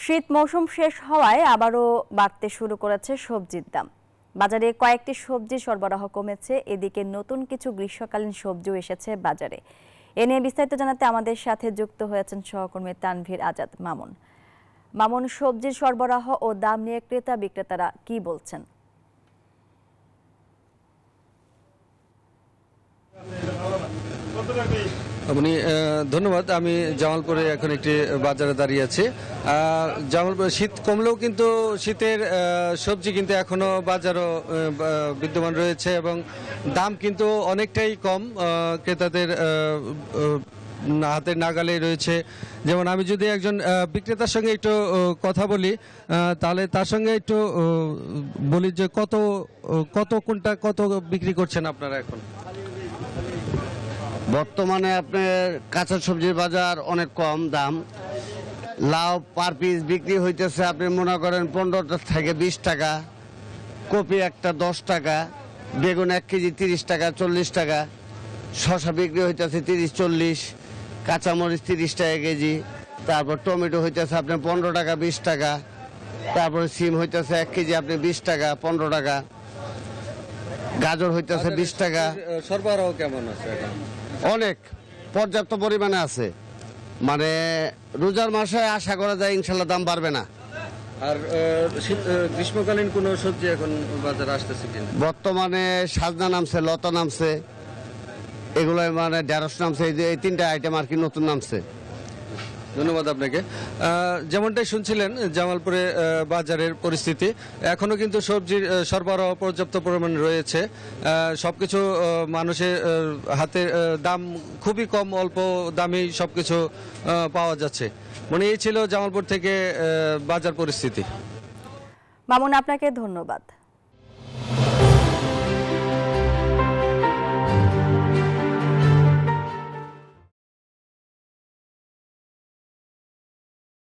শীত মৌসুম শেষ হওয়ায় আবারও বাড়তে শুরু করেছে সবজির দাম। বাজারে কয়েকটি সবজি সরবরাহ কমেছে, এদিকে নতুন কিছু গ্রীষ্মকালীন সবজিও এসেছে বাজারে। এ নিয়ে বিস্তারিত জানাতে আমাদের সাথে যুক্ত হয়েছেন সহকর্মী তানভীর আজাদ মামুন। মামুন, সবজির সরবরাহ ও দাম নিয়ে ক্রেতা বিক্রেতারা কি বলছেন? ধন্যবাদ। আমি জামালপুরে এখন একটি বাজারে দাঁড়িয়ে আছি। জামালপুর শীত কমলেও কিন্তু শীতের সবজি কিন্তু এখনো বাজারও বিদ্যমান রয়েছে এবং দাম কিন্তু অনেকটাই কম, ক্রেতাদের হাতের নাগালে রয়েছে। যেমন আমি যদি একজন বিক্রেতার সঙ্গে একটু কথা বলি, তাহলে তার সঙ্গে একটু বলি যে কত কোনটা কত বিক্রি করছেন আপনারা এখন? বর্তমানে আপনার কাঁচা সবজির বাজার অনেক কম দাম। লাউ পার পিস বিক্রি হইতেছে আপনি মনে করেন 15 থেকে 20 টাকা, কপি একটা 10 টাকা, বেগুন 1 কেজি 30 টাকা 40 টাকা, শসা বিক্রি হইতেছে 30-40, কাঁচামরিচ 30 টাকা কেজি, তারপর টমেটো হইতেছে আপনার 15 টাকা 20 টাকা, তারপর সিম হইতেছে 1 কেজি আপনি 20 টাকা 15 টাকা, গাজর হইতেছে 20 টাকা। সরবরাহ কেমন আছে এখন? অনেক পর্যাপ্ত পরিমাণে আছে, মানে রোজার মাসে আশা করা যায় ইনশাল্লাহ দাম বাড়বে না। আর গ্রীষ্মকালীন কোনো সবজি এখন বাজারে আসতেছে কিনা? বর্তমানে সাজনা নামছে, লতা নামছে, এগুলো মানে ঢেঁড়স নামছে, এই 3টা আইটেম আর কি নতুন নামছে। ধন্যবাদ আপনাকে। যেমনটাই শুনছিলেন জামালপুরে বাজারের পরিস্থিতি, এখনো কিন্তু সবজির সরবরাহ পর্যাপ্ত পরিমাণে রয়েছে। সবকিছু মানুষের হাতে দাম খুবই কম, অল্প দামেই সবকিছু পাওয়া যাচ্ছে। মানে এই ছিল জামালপুর থেকে বাজার পরিস্থিতি। মামুন, আপনাকে ধন্যবাদ।